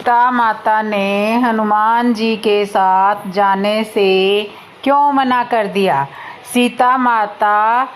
सीता माता ने हनुमान जी के साथ जाने से क्यों मना कर दिया। सीता माता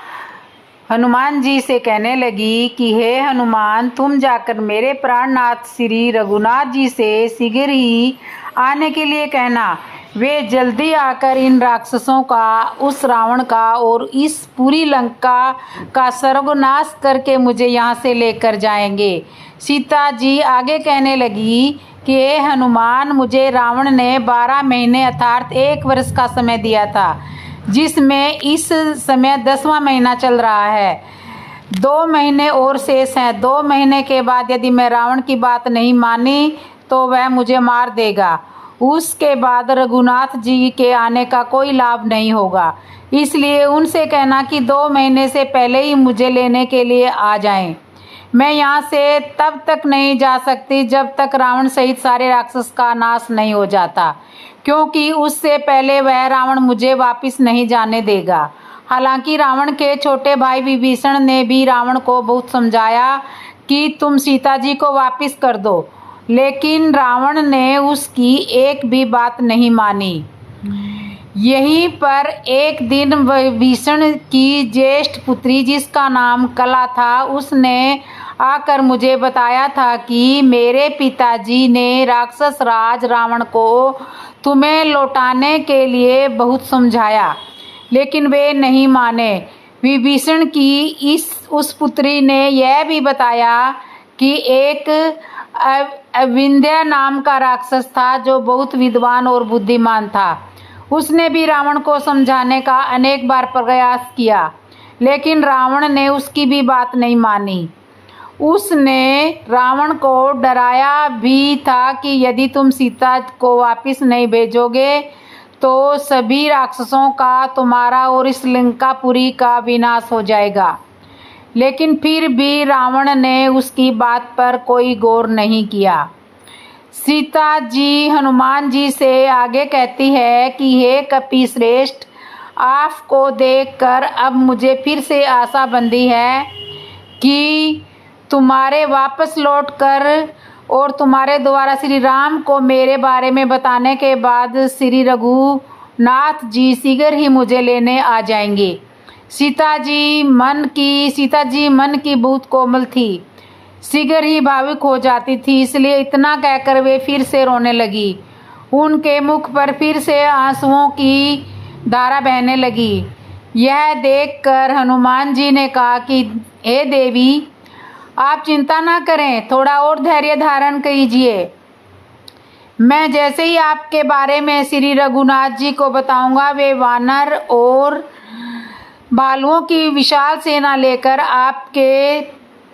हनुमान जी से कहने लगी कि हे हनुमान, तुम जाकर मेरे प्राणनाथ श्री रघुनाथ जी से शीघ्र ही आने के लिए कहना। वे जल्दी आकर इन राक्षसों का, उस रावण का और इस पूरी लंका का सर्वनाश करके मुझे यहाँ से लेकर जाएंगे। सीता जी आगे कहने लगी कि हे हनुमान, मुझे रावण ने 12 महीने अर्थात 1 वर्ष का समय दिया था, जिसमें इस समय 10वां महीना चल रहा है। 2 महीने और शेष हैं। 2 महीने के बाद यदि मैं रावण की बात नहीं मानी तो वह मुझे मार देगा। उसके बाद रघुनाथ जी के आने का कोई लाभ नहीं होगा। इसलिए उनसे कहना कि 2 महीने से पहले ही मुझे लेने के लिए आ जाएं। मैं यहाँ से तब तक नहीं जा सकती जब तक रावण सहित सारे राक्षस का नाश नहीं हो जाता, क्योंकि उससे पहले वह रावण मुझे वापस नहीं जाने देगा। हालांकि रावण के छोटे भाई विभीषण ने भी रावण को बहुत समझाया कि तुम सीता जी को वापस कर दो, लेकिन रावण ने उसकी एक भी बात नहीं मानी। यहीं पर एक दिन विभीषण की ज्येष्ठ पुत्री, जिसका नाम कला था, उसने आकर मुझे बताया था कि मेरे पिताजी ने राक्षस राज रावण को तुम्हें लौटाने के लिए बहुत समझाया, लेकिन वे नहीं माने। विभीषण की उस पुत्री ने यह भी बताया कि एक विंध्य नाम का राक्षस था जो बहुत विद्वान और बुद्धिमान था। उसने भी रावण को समझाने का अनेक बार प्रयास किया, लेकिन रावण ने उसकी भी बात नहीं मानी। उसने रावण को डराया भी था कि यदि तुम सीता को वापस नहीं भेजोगे तो सभी राक्षसों का, तुम्हारा और इस लंकापुरी का विनाश हो जाएगा। लेकिन फिर भी रावण ने उसकी बात पर कोई गौर नहीं किया। सीता जी हनुमान जी से आगे कहती है कि हे कपि श्रेष्ठ, आपको देखकर अब मुझे फिर से आशा बंधी है कि तुम्हारे वापस लौटकर और तुम्हारे द्वारा श्री राम को मेरे बारे में बताने के बाद श्री रघुनाथ जी शीघ्र ही मुझे लेने आ जाएंगे। सीता जी मन की बहुत कोमल थी, शीघ्र ही भावुक हो जाती थी, इसलिए इतना कहकर वे फिर से रोने लगी। उनके मुख पर फिर से आंसुओं की धारा बहने लगी। यह देखकर हनुमान जी ने कहा कि हे देवी, आप चिंता ना करें, थोड़ा और धैर्य धारण कीजिए। मैं जैसे ही आपके बारे में श्री रघुनाथ जी को बताऊंगा, वे वानर और भालुओं की विशाल सेना लेकर आपके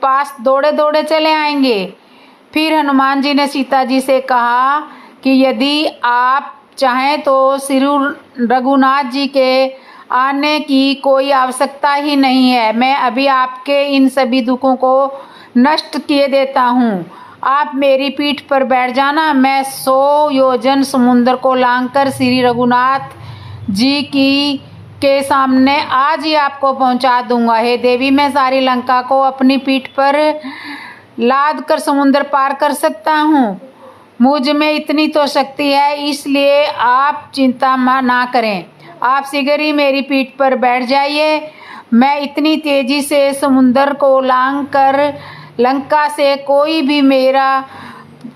पास दौड़े दौड़े चले आएंगे। फिर हनुमान जी ने सीता जी से कहा कि यदि आप चाहें तो श्री रघुनाथ जी के आने की कोई आवश्यकता ही नहीं है। मैं अभी आपके इन सभी दुखों को नष्ट किए देता हूँ। आप मेरी पीठ पर बैठ जाना, मैं 100 योजन समुद्र को लांघकर श्री रघुनाथ जी के सामने आज ही आपको पहुंचा दूंगा। हे देवी, मैं सारी लंका को अपनी पीठ पर लाद कर समुद्र पार कर सकता हूँ। मुझ में इतनी तो शक्ति है, इसलिए आप चिंता ना करें। आप शीघ्र ही मेरी पीठ पर बैठ जाइए। मैं इतनी तेजी से समुद्र को लांघ कर लंका से कोई भी मेरा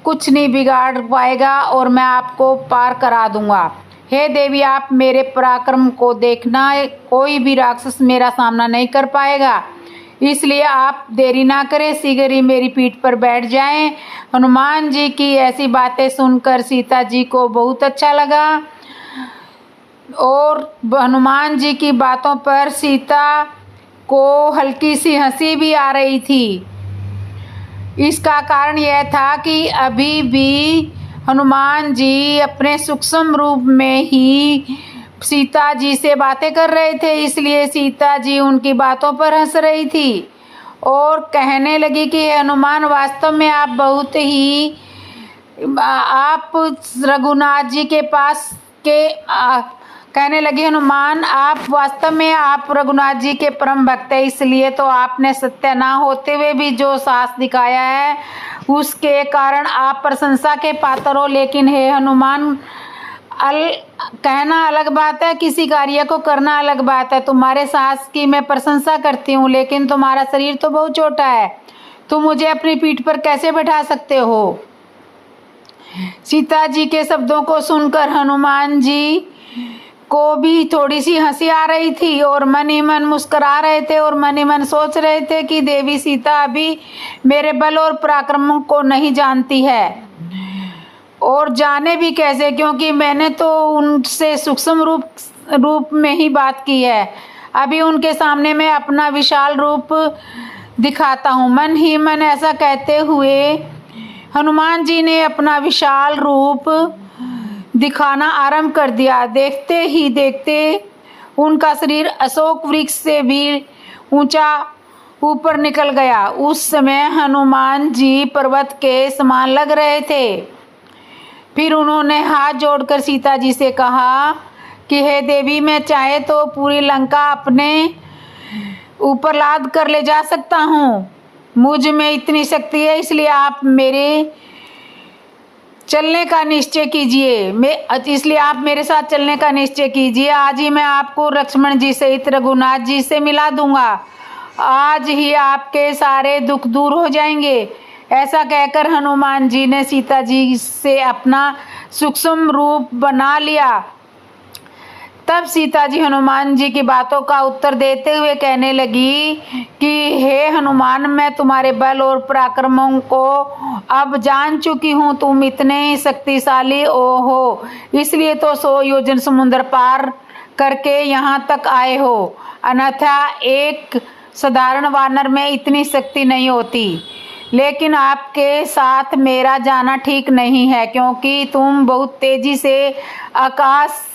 कुछ नहीं बिगाड़ पाएगा और मैं आपको पार करा दूंगा। हे देवी, आप मेरे पराक्रम को देखना, कोई भी राक्षस मेरा सामना नहीं कर पाएगा, इसलिए आप देरी ना करें, शीघ्र ही मेरी पीठ पर बैठ जाएं। हनुमान जी की ऐसी बातें सुनकर सीता जी को बहुत अच्छा लगा और हनुमान जी की बातों पर सीता को हल्की सी हंसी भी आ रही थी। इसका कारण यह था कि अभी भी हनुमान जी अपने सूक्ष्म रूप में ही सीता जी से बातें कर रहे थे, इसलिए सीता जी उनकी बातों पर हंस रही थी और कहने लगी कि हनुमान, वास्तव में आप बहुत ही आप रघुनाथ जी के पास के कहने लगे हनुमान, आप वास्तव में आप रघुनाथ जी के परम भक्त हैं, इसलिए तो आपने सत्य ना होते हुए भी जो साहस दिखाया है उसके कारण आप प्रशंसा के पात्र हो। लेकिन हे हनुमान, कहना अलग बात है, किसी कार्य को करना अलग बात है। तुम्हारे साहस की मैं प्रशंसा करती हूँ, लेकिन तुम्हारा शरीर तो बहुत छोटा है। तुम मुझे अपनी पीठ पर कैसे बैठा सकते हो? सीता जी के शब्दों को सुनकर हनुमान जी को भी थोड़ी सी हंसी आ रही थी और मन ही मन मुस्कुरा रहे थे और मन ही मन सोच रहे थे कि देवी सीता अभी मेरे बल और पराक्रम को नहीं जानती है, और जाने भी कैसे, क्योंकि मैंने तो उनसे सूक्ष्म रूप में ही बात की है। अभी उनके सामने मैं अपना विशाल रूप दिखाता हूँ। मन ही मन ऐसा कहते हुए हनुमान जी ने अपना विशाल रूप दिखाना आरंभ कर दिया। देखते ही देखते उनका शरीर अशोक वृक्ष से भी ऊंचा ऊपर निकल गया। उस समय हनुमान जी पर्वत के समान लग रहे थे। फिर उन्होंने हाथ जोड़कर सीता जी से कहा कि हे देवी, मैं चाहे तो पूरी लंका अपने ऊपर लाद कर ले जा सकता हूँ। मुझ में इतनी शक्ति है, इसलिए आप मेरे चलने का निश्चय कीजिए। इसलिए आप मेरे साथ चलने का निश्चय कीजिए। आज ही मैं आपको लक्ष्मण जी सहित रघुनाथ जी से मिला दूंगा। आज ही आपके सारे दुख दूर हो जाएंगे। ऐसा कहकर हनुमान जी ने सीता जी से अपना सूक्ष्म रूप बना लिया। तब सीता जी हनुमान जी की बातों का उत्तर देते हुए कहने लगी कि हे हनुमान, मैं तुम्हारे बल और पराक्रमों को अब जान चुकी हूँ। तुम इतने शक्तिशाली हो, इसलिए तो 100 योजन समुद्र पार करके यहाँ तक आए हो। अन्यथा एक साधारण वानर में इतनी शक्ति नहीं होती। लेकिन आपके साथ मेरा जाना ठीक नहीं है, क्योंकि तुम बहुत तेजी से आकाश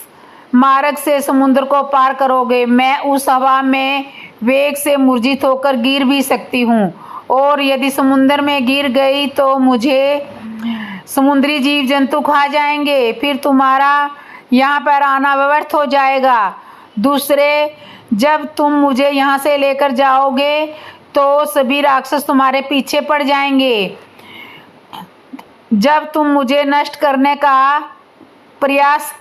मार्ग से समुद्र को पार करोगे। मैं उस हवा में वेग से मूर्छित होकर गिर भी सकती हूँ, और यदि समुद्र में गिर गई तो मुझे समुद्री जीव जंतु खा जाएंगे। फिर तुम्हारा यहाँ पर आना व्यर्थ हो जाएगा। दूसरे, जब तुम मुझे यहाँ से लेकर जाओगे तो सभी राक्षस तुम्हारे पीछे पड़ जाएंगे। जब तुम मुझे नष्ट करने का प्रयास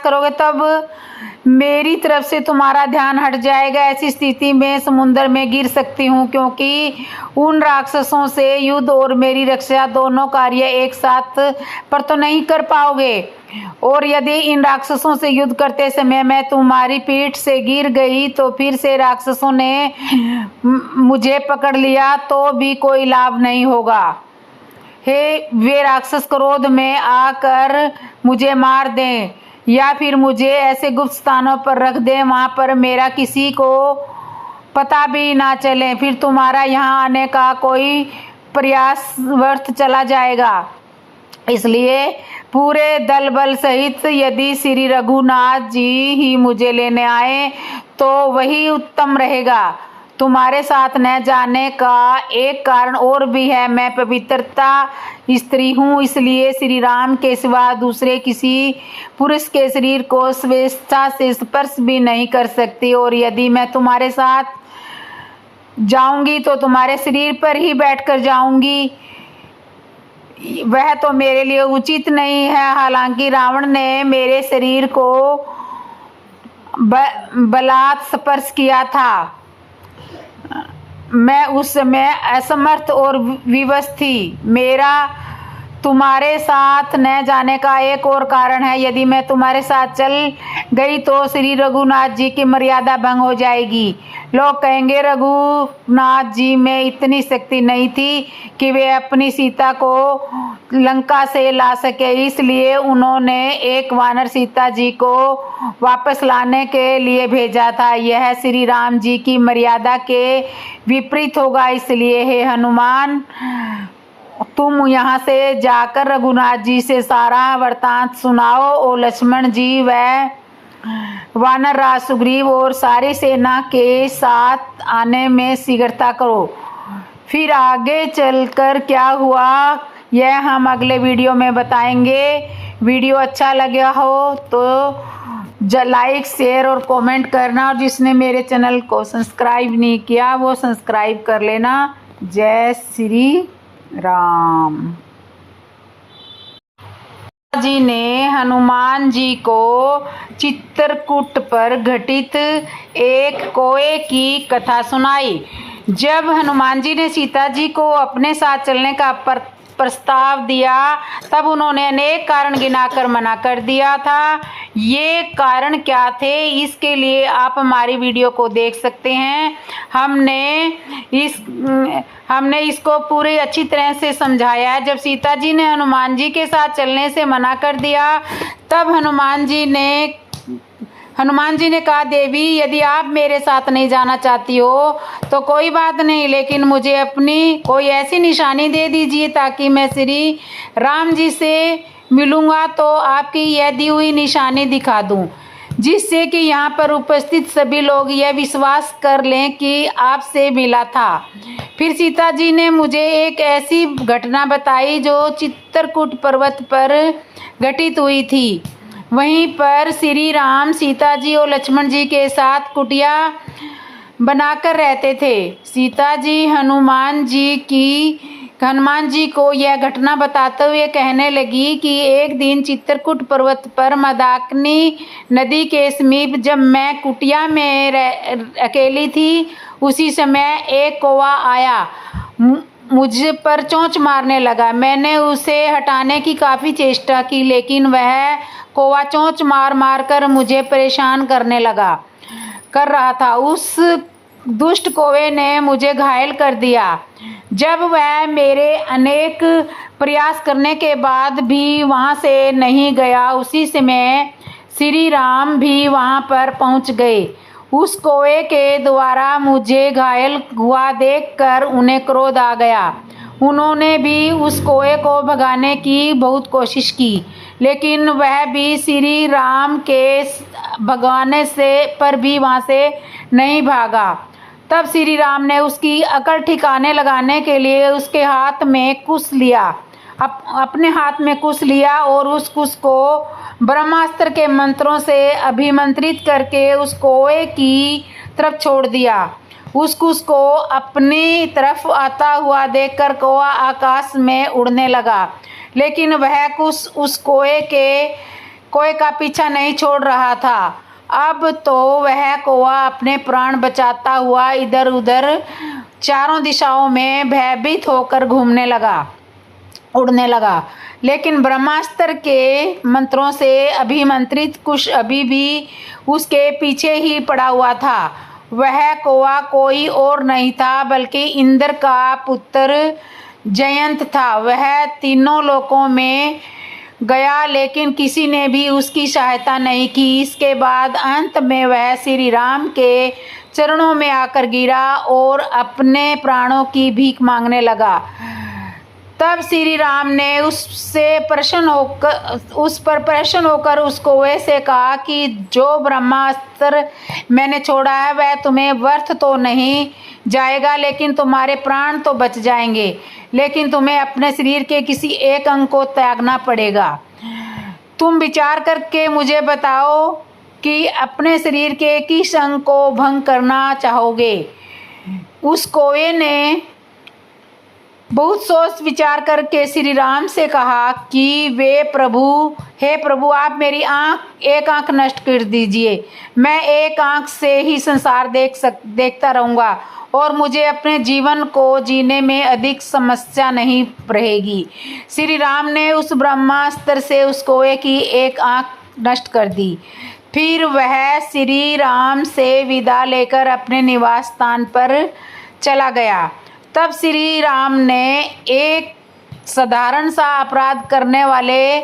करोगे, तब मेरी तरफ से तुम्हारा ध्यान हट जाएगा। ऐसी स्थिति में समुद्र में गिर सकती हूँ, क्योंकि उन राक्षसों से युद्ध और मेरी रक्षा दोनों कार्य एक साथ पर तो नहीं कर पाओगे। और यदि इन राक्षसों से युद्ध करते समय मैं तुम्हारी पीठ से गिर गई तो फिर से राक्षसों ने मुझे पकड़ लिया तो भी कोई लाभ नहीं होगा। वे राक्षस क्रोध में आकर मुझे मार दें, या फिर मुझे ऐसे गुप्त स्थानों पर रख दें वहाँ पर मेरा किसी को पता भी ना चले। फिर तुम्हारा यहाँ आने का कोई प्रयास व्यर्थ चला जाएगा। इसलिए पूरे दल बल सहित यदि श्री रघुनाथ जी ही मुझे लेने आए तो वही उत्तम रहेगा। तुम्हारे साथ न जाने का एक कारण और भी है। मैं पवित्रता स्त्री हूँ, इसलिए श्री राम के सिवा दूसरे किसी पुरुष के शरीर को स्वेच्छा से स्पर्श भी नहीं कर सकती। और यदि मैं तुम्हारे साथ जाऊंगी तो तुम्हारे शरीर पर ही बैठकर जाऊंगी। वह तो मेरे लिए उचित नहीं है। हालांकि रावण ने मेरे शरीर को बलात् स्पर्श किया था, मैं उस समय असमर्थ और विवश थी। मेरा तुम्हारे साथ न जाने का एक और कारण है। यदि मैं तुम्हारे साथ चल गई तो श्री रघुनाथ जी की मर्यादा भंग हो जाएगी। लोग कहेंगे रघुनाथ जी में इतनी शक्ति नहीं थी कि वे अपनी सीता को लंका से ला सके, इसलिए उन्होंने एक वानर सीता जी को वापस लाने के लिए भेजा था। यह श्री राम जी की मर्यादा के विपरीत होगा। इसलिए हे हनुमान, तुम यहाँ से जाकर रघुनाथ जी से सारा वृत्तांत सुनाओ और लक्ष्मण जी व वानर राज सुग्रीव और सारी सेना के साथ आने में शीघ्रता करो। फिर आगे चलकर क्या हुआ यह हम अगले वीडियो में बताएंगे। वीडियो अच्छा लगा हो तो लाइक, शेयर और कमेंट करना, और जिसने मेरे चैनल को सब्सक्राइब नहीं किया वो सब्सक्राइब कर लेना। जय श्री राम। जी ने हनुमान जी को चित्रकूट पर घटित एक कोए की कथा सुनाई। जब हनुमान जी ने सीता जी को अपने साथ चलने का प्रस्ताव दिया तब उन्होंने अनेक कारण गिनाकर मना कर दिया था। ये कारण क्या थे, इसके लिए आप हमारी वीडियो को देख सकते हैं। हमने इसको पूरी अच्छी तरह से समझाया है। जब सीता जी ने हनुमान जी के साथ चलने से मना कर दिया तब हनुमान जी ने कहा, देवी यदि आप मेरे साथ नहीं जाना चाहती हो तो कोई बात नहीं, लेकिन मुझे अपनी कोई ऐसी निशानी दे दीजिए ताकि मैं श्री राम जी से मिलूँगा तो आपकी यह दी हुई निशानी दिखा दूँ, जिससे कि यहाँ पर उपस्थित सभी लोग यह विश्वास कर लें कि आपसे मिला था। फिर सीता जी ने मुझे एक ऐसी घटना बताई जो चित्रकूट पर्वत पर घटित हुई थी। वहीं पर श्री राम सीता जी और लक्ष्मण जी के साथ कुटिया बनाकर रहते थे। सीता जी हनुमान जी को यह घटना बताते हुए कहने लगी कि एक दिन चित्रकूट पर्वत पर मंदाकिनी नदी के समीप जब मैं कुटिया में अकेली थी, उसी समय एक कौवा आया, मुझ पर चोंच मारने लगा। मैंने उसे हटाने की काफ़ी चेष्टा की, लेकिन वह कौवा चोंच मार कर मुझे परेशान कर रहा था। उस दुष्ट कौवे ने मुझे घायल कर दिया। जब वह मेरे अनेक प्रयास करने के बाद भी वहां से नहीं गया, उसी समय श्री राम भी वहां पर पहुंच गए। उस कौवे के द्वारा मुझे घायल हुआ देखकर उन्हें क्रोध आ गया। उन्होंने भी उस कौवे को भगाने की बहुत कोशिश की, लेकिन वह भी श्री राम के भगाने पर भी वहां से नहीं भागा। तब श्री राम ने उसकी अकल ठिकाने लगाने के लिए उसके हाथ में कुश लिया, अपने हाथ में कुश लिया और उस कुश को ब्रह्मास्त्र के मंत्रों से अभिमंत्रित करके उस कौवे की तरफ छोड़ दिया। उस कुश को अपनी तरफ आता हुआ देखकर कौवा आकाश में उड़ने लगा, लेकिन वह कुश उस कौवे का पीछा नहीं छोड़ रहा था। अब तो वह कौवा अपने प्राण बचाता हुआ इधर उधर चारों दिशाओं में भयभीत होकर उड़ने लगा, लेकिन ब्रह्मास्त्र के मंत्रों से अभिमंत्रित कुश अभी भी उसके पीछे ही पड़ा हुआ था। वह कौवा कोई और नहीं था बल्कि इंद्र का पुत्र जयंत था। वह तीनों लोकों में गया, लेकिन किसी ने भी उसकी सहायता नहीं की। इसके बाद अंत में वह श्री राम के चरणों में आकर गिरा और अपने प्राणों की भीख मांगने लगा। तब श्री राम ने उस पर प्रसन्न होकर उस कौवे से कहा कि जो ब्रह्मास्त्र मैंने छोड़ा है वह तुम्हें व्यर्थ तो नहीं जाएगा, लेकिन तुम्हारे प्राण तो बच जाएंगे, लेकिन तुम्हें अपने शरीर के किसी एक अंग को त्यागना पड़ेगा। तुम विचार करके मुझे बताओ कि अपने शरीर के किस अंग को भंग करना चाहोगे। उस कौवे ने बहुत सोच विचार करके श्री राम से कहा कि हे प्रभु आप मेरी एक आंख नष्ट कर दीजिए। मैं एक आंख से ही संसार देखता रहूँगा और मुझे अपने जीवन को जीने में अधिक समस्या नहीं रहेगी। श्री राम ने उस ब्रह्मास्त्र से उस कौवे की एक आंख नष्ट कर दी। फिर वह श्री राम से विदा लेकर अपने निवास स्थान पर चला गया। तब श्री राम ने एक साधारण सा अपराध करने वाले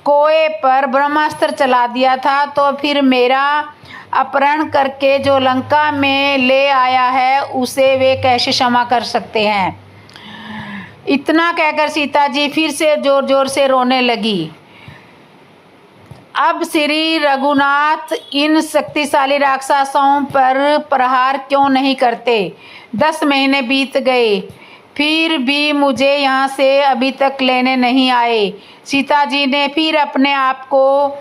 कौवे पर ब्रह्मास्त्र चला दिया था, तो फिर मेरा अपहरण करके जो लंका में ले आया है उसे वे कैसे क्षमा कर सकते हैं। इतना कहकर सीता जी फिर से जोर जोर से रोने लगी। अब श्री रघुनाथ इन शक्तिशाली राक्षसों पर प्रहार क्यों नहीं करते। 10 महीने बीत गए, फिर भी मुझे यहाँ से अभी तक लेने नहीं आए। सीता जी ने फिर अपने आप को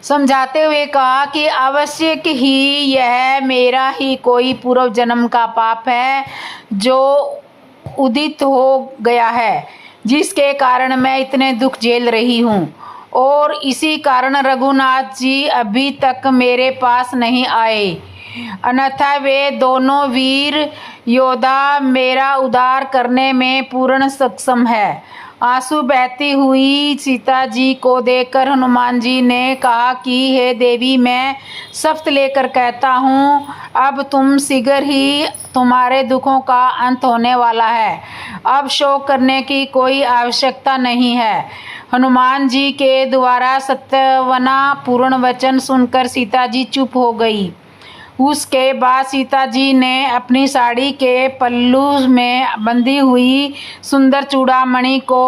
समझाते हुए कहा कि आवश्यक ही यह मेरा ही कोई पूर्व जन्म का पाप है जो उदित हो गया है, जिसके कारण मैं इतने दुख झेल रही हूँ, और इसी कारण रघुनाथ जी अभी तक मेरे पास नहीं आए, अन्यथा वे दोनों वीर योद्धा मेरा उद्धार करने में पूर्ण सक्षम है। आंसू बहती हुई सीता जी को देखकर हनुमान जी ने कहा कि हे देवी, मैं शपथ लेकर कहता हूँ, अब तुम शीघ्र ही तुम्हारे दुखों का अंत होने वाला है। अब शोक करने की कोई आवश्यकता नहीं है। हनुमान जी के द्वारा सत्यावना पूर्ण वचन सुनकर सीता जी चुप हो गई। उसके बाद सीता जी ने अपनी साड़ी के पल्लू में बंधी हुई सुंदर चूड़ामणि को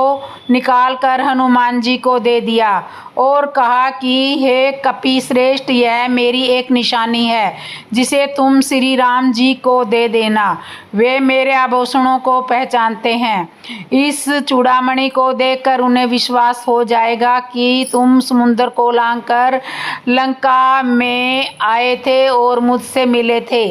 निकालकर हनुमान जी को दे दिया और कहा कि हे कपि श्रेष्ठ, यह मेरी एक निशानी है जिसे तुम श्री राम जी को दे देना। वे मेरे आभूषणों को पहचानते हैं। इस चूड़ामणि को देखकर उन्हें विश्वास हो जाएगा कि तुम समुद्र को लांघकर लंका में आए थे और मुझसे मिले थे।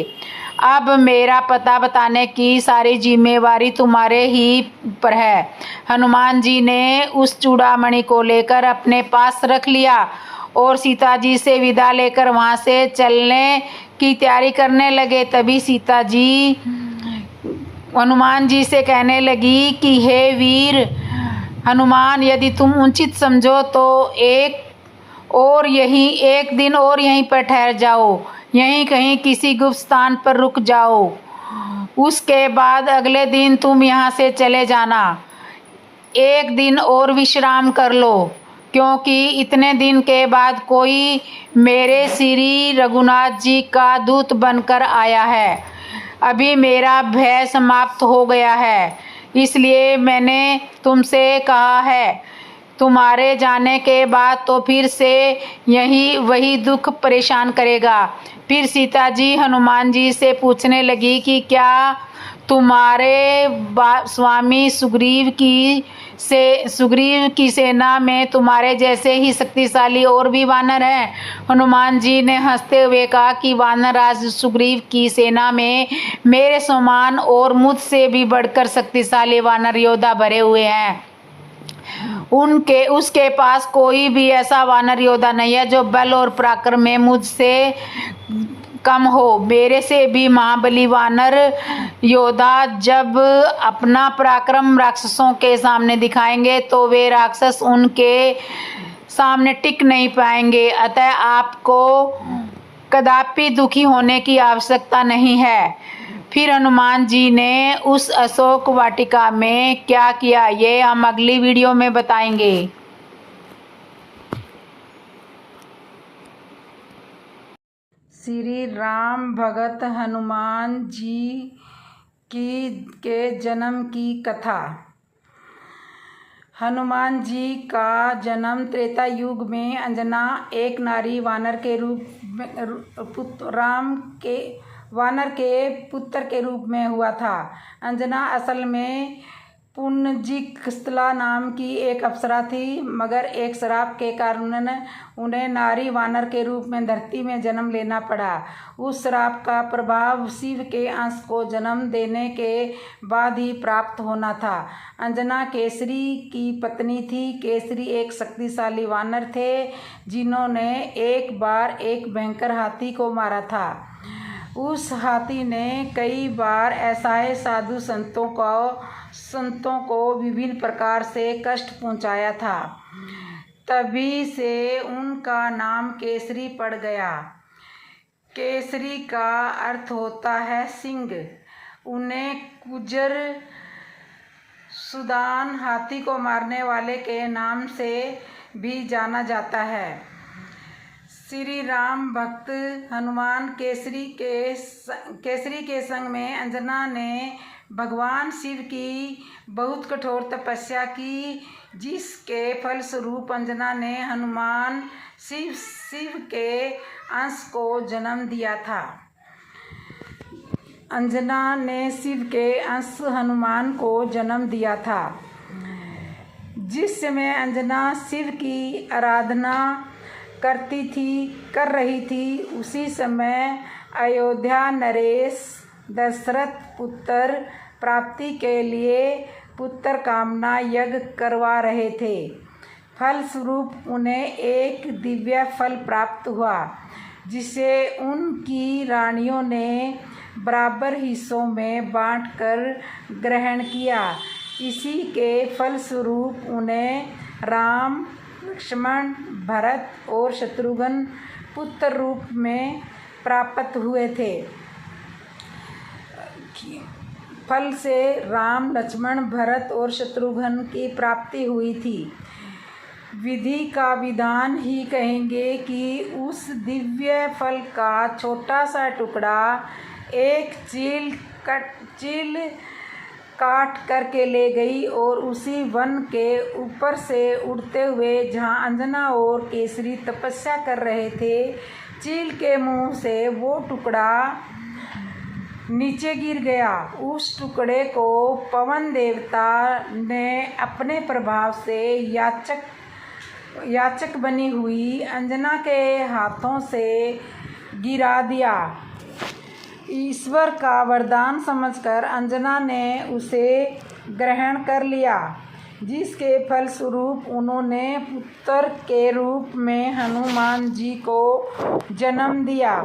अब मेरा पता बताने की सारी जिम्मेवारी तुम्हारे ही पर है। हनुमान जी ने उस चूड़ामणि को लेकर अपने पास रख लिया और सीता जी से विदा लेकर वहां से चलने की तैयारी करने लगे। तभी सीता जी हनुमान जी से कहने लगी कि हे वीर हनुमान, यदि तुम उचित समझो तो एक दिन और यहीं पर ठहर जाओ, यहीं कहीं किसी गुप्त स्थान पर रुक जाओ। उसके बाद अगले दिन तुम यहाँ से चले जाना। एक दिन और विश्राम कर लो, क्योंकि इतने दिन के बाद कोई मेरे श्री रघुनाथ जी का दूत बनकर आया है। अभी मेरा भय समाप्त हो गया है, इसलिए मैंने तुमसे कहा है। तुम्हारे जाने के बाद तो फिर से वही दुख परेशान करेगा। फिर सीता जी हनुमान जी से पूछने लगी कि क्या तुम्हारे स्वामी सुग्रीव की सेना में तुम्हारे जैसे ही शक्तिशाली और भी वानर हैं? हनुमान जी ने हंसते हुए कहा कि वानरराज सुग्रीव की सेना में मेरे समान और मुझसे भी बढ़कर शक्तिशाली वानर योद्धा भरे हुए हैं। उसके पास कोई भी ऐसा वानर योद्धा नहीं है जो बल और पराक्रम में मुझसे कम हो। मेरे से भी महाबली वानर योद्धा जब अपना पराक्रम राक्षसों के सामने दिखाएंगे तो वे राक्षस उनके सामने टिक नहीं पाएंगे। अतः आपको कदापि दुखी होने की आवश्यकता नहीं है। फिर हनुमान जी ने उस अशोक वाटिका में क्या किया, ये हम अगली वीडियो में बताएंगे। श्री राम भगत हनुमान जी के जन्म की कथा। हनुमान जी का जन्म त्रेता युग में अंजना एक नारी वानर के पुत्र के रूप में हुआ था। अंजना असल में पुंजिकस्थला नाम की एक अप्सरा थी, मगर एक श्राप के कारण उन्हें नारी वानर के रूप में धरती में जन्म लेना पड़ा। उस श्राप का प्रभाव शिव के अंश को जन्म देने के बाद ही प्राप्त होना था। अंजना केसरी की पत्नी थी। केसरी एक शक्तिशाली वानर थे जिन्होंने एक बार एक भयंकर हाथी को मारा था। उस हाथी ने कई बार ऐसाए साधु संतों को विभिन्न प्रकार से कष्ट पहुंचाया था। तभी से उनका नाम केसरी पड़ गया। केसरी का अर्थ होता है सिंह। उन्हें कुजर सुदान, हाथी को मारने वाले के नाम से भी जाना जाता है। श्री राम भक्त हनुमान केसरी के संग में अंजना ने भगवान शिव की बहुत कठोर तपस्या की, जिसके फलस्वरूप अंजना ने हनुमान शिव के अंश को जन्म दिया था। अंजना ने शिव के अंश हनुमान को जन्म दिया था। जिस समय अंजना शिव की आराधना कर रही थी, उसी समय अयोध्या नरेश दशरथ पुत्र प्राप्ति के लिए पुत्र कामना यज्ञ करवा रहे थे। फलस्वरूप उन्हें एक दिव्य फल प्राप्त हुआ, जिसे उनकी रानियों ने बराबर हिस्सों में बांटकर ग्रहण किया। इसी के फलस्वरूप उन्हें राम, लक्ष्मण, भरत और शत्रुघ्न पुत्र रूप में प्राप्त हुए थे। फल से राम, लक्ष्मण, भरत और शत्रुघ्न की प्राप्ति हुई थी। विधि का विधान ही कहेंगे कि उस दिव्य फल का छोटा सा टुकड़ा एक चील काट करके ले गई और उसी वन के ऊपर से उड़ते हुए जहाँ अंजना और केसरी तपस्या कर रहे थे, चील के मुंह से वो टुकड़ा नीचे गिर गया। उस टुकड़े को पवन देवता ने अपने प्रभाव से याचक बनी हुई अंजना के हाथों से गिरा दिया। ईश्वर का वरदान समझकर अंजना ने उसे ग्रहण कर लिया, जिसके फलस्वरूप उन्होंने पुत्र के रूप में हनुमान जी को जन्म दिया।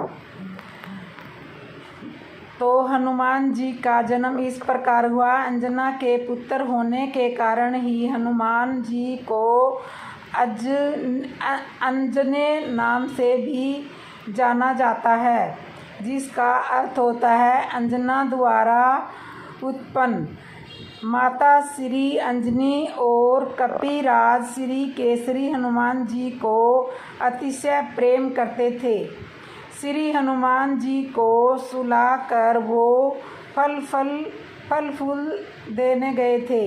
तो हनुमान जी का जन्म इस प्रकार हुआ। अंजना के पुत्र होने के कारण ही हनुमान जी को अंजने नाम से भी जाना जाता है, जिसका अर्थ होता है अंजना द्वारा उत्पन्न। माता श्री अंजनी और कपिराज श्री केसरी हनुमान जी को अतिशय प्रेम करते थे। श्री हनुमान जी को सुलाकर वो फल फूल देने गए थे।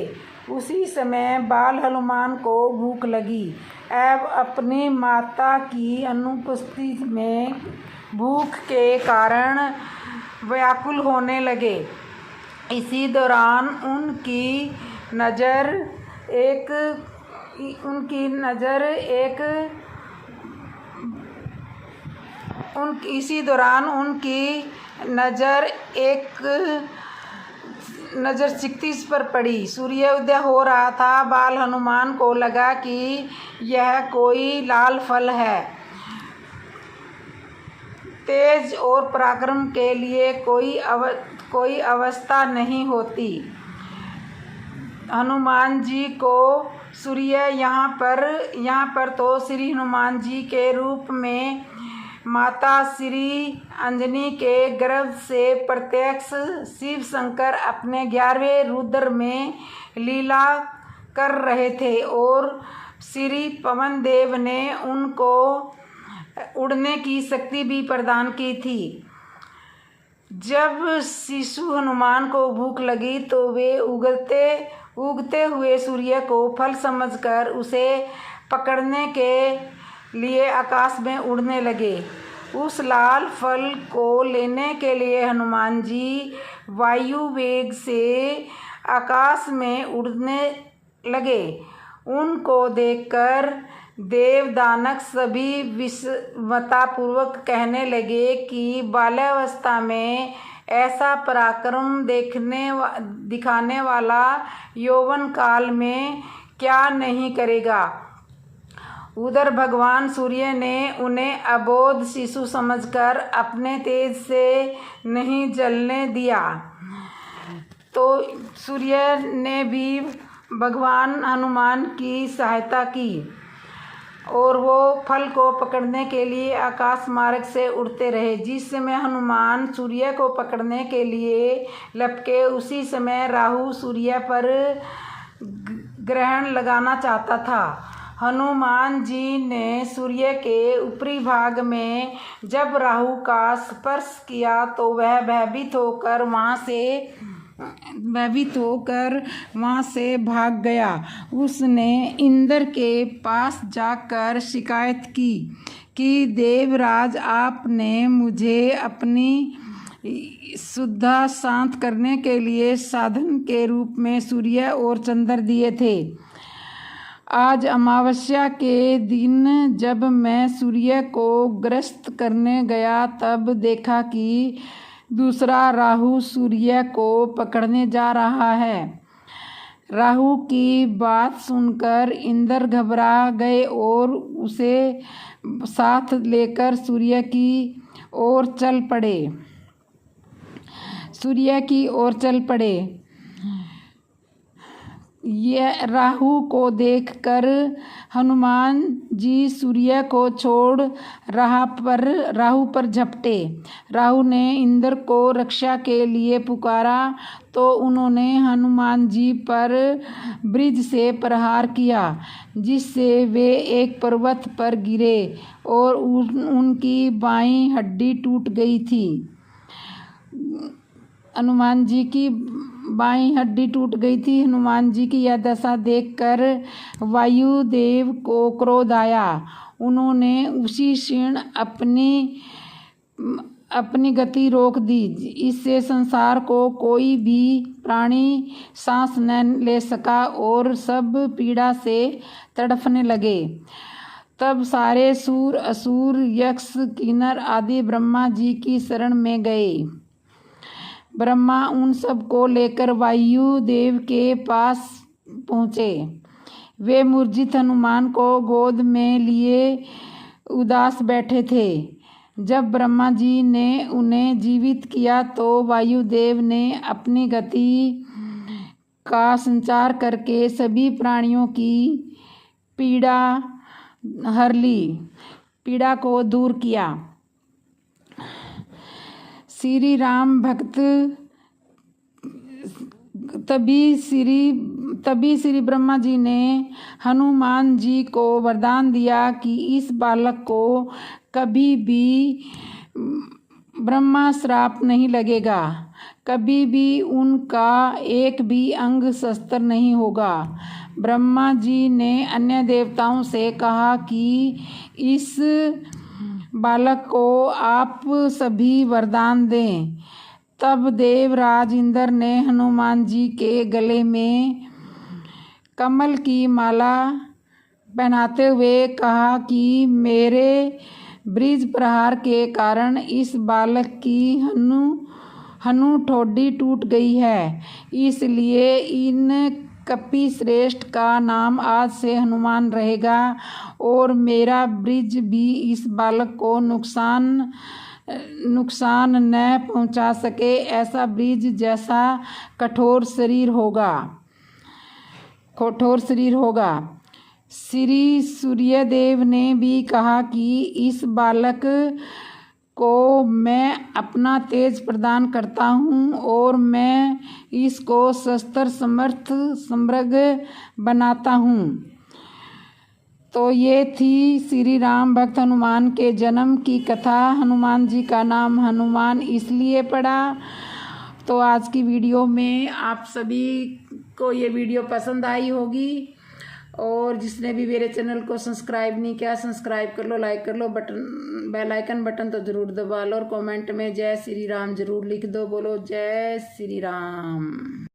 उसी समय बाल हनुमान को भूख लगी। अब अपनी माता की अनुपस्थिति में भूख के कारण व्याकुल होने लगे। इसी दौरान उनकी नज़र चित्तीस पर पड़ी। सूर्योदय हो रहा था। बाल हनुमान को लगा कि यह कोई लाल फल है। तेज और पराक्रम के लिए कोई अवस्था नहीं होती। हनुमान जी को सूर्य यहाँ पर तो श्री हनुमान जी के रूप में माता श्री अंजनी के गर्भ से प्रत्यक्ष शिव शंकर अपने 11वें रुद्र में लीला कर रहे थे और श्री पवन देव ने उनको उड़ने की शक्ति भी प्रदान की थी। जब शिशु हनुमान को भूख लगी तो वे उगते हुए सूर्य को फल समझकर उसे पकड़ने के लिए आकाश में उड़ने लगे। उस लाल फल को लेने के लिए हनुमान जी वायु वेग से आकाश में उड़ने लगे। उनको देखकर देव दानव सभी विस्मयतापूर्वक कहने लगे कि बाल्यावस्था में ऐसा पराक्रम दिखाने वाला यौवन काल में क्या नहीं करेगा। उधर भगवान सूर्य ने उन्हें अबोध शिशु समझकर अपने तेज से नहीं जलने दिया। तो सूर्य ने भी भगवान हनुमान की सहायता की और वो फल को पकड़ने के लिए आकाश मार्ग से उड़ते रहे। जिस समय हनुमान सूर्य को पकड़ने के लिए लपके, उसी समय राहु सूर्य पर ग्रहण लगाना चाहता था। हनुमान जी ने सूर्य के ऊपरी भाग में जब राहु का स्पर्श किया तो वह भयभीत होकर वहाँ से भाग गया। उसने इंद्र के पास जाकर शिकायत की कि देवराज, आपने मुझे अपनी शुद्धा शांत करने के लिए साधन के रूप में सूर्य और चंद्र दिए थे। आज अमावस्या के दिन जब मैं सूर्य को ग्रस्त करने गया तब देखा कि दूसरा राहु सूर्य को पकड़ने जा रहा है। राहु की बात सुनकर इंद्र घबरा गए और उसे साथ लेकर सूर्य की ओर चल पड़े। यह राहु को देखकर हनुमान जी सूर्य को छोड़ राहु पर झपटे। राहु ने इंद्र को रक्षा के लिए पुकारा तो उन्होंने हनुमान जी पर ब्रिज से प्रहार किया, जिससे वे एक पर्वत पर गिरे और उनकी बाईं हड्डी टूट गई थी। हनुमान जी की बाईं हड्डी टूट गई थी। हनुमान जी की यह दशा देखकर वायुदेव को क्रोध आया। उन्होंने उसी क्षण अपनी गति रोक दी। इससे संसार को कोई भी प्राणी सांस न ले सका और सब पीड़ा से तड़फने लगे। तब सारे सूर, असुर, यक्ष, किन्नर आदि ब्रह्मा जी की शरण में गए। ब्रह्मा उन सब को लेकर वायुदेव के पास पहुँचे। वे मूर्छित हनुमान को गोद में लिए उदास बैठे थे। जब ब्रह्मा जी ने उन्हें जीवित किया तो वायुदेव ने अपनी गति का संचार करके सभी प्राणियों की पीड़ा हर ली, पीड़ा को दूर किया। श्री राम भक्त तभी श्री ब्रह्मा जी ने हनुमान जी को वरदान दिया कि इस बालक को कभी भी ब्रह्मा श्राप नहीं लगेगा, कभी भी उनका एक भी अंग शस्त्र नहीं होगा। ब्रह्मा जी ने अन्य देवताओं से कहा कि इस बालक को आप सभी वरदान दें। तब देवराज इंद्र ने हनुमान जी के गले में कमल की माला पहनाते हुए कहा कि मेरे ब्रिज प्रहार के कारण इस बालक की हनु ठोडी टूट गई है, इसलिए इन कपि श्रेष्ठ का नाम आज से हनुमान रहेगा और मेरा ब्रिज भी इस बालक को नुकसान न पहुंचा सके, ऐसा ब्रिज जैसा कठोर शरीर होगा। श्री सूर्यदेव ने भी कहा कि इस बालक को मैं अपना तेज प्रदान करता हूँ और मैं इसको शस्त्र समर्थ समृद्ध बनाता हूँ। तो ये थी श्री राम भक्त हनुमान के जन्म की कथा। हनुमान जी का नाम हनुमान इसलिए पड़ा। तो आज की वीडियो में आप सभी को ये वीडियो पसंद आई होगी और जिसने भी मेरे चैनल को सब्सक्राइब नहीं किया सब्सक्राइब कर लो, लाइक कर लो, बेल आइकन बटन तो ज़रूर दबा लो और कमेंट में जय श्री राम ज़रूर लिख दो। बोलो जय श्री राम।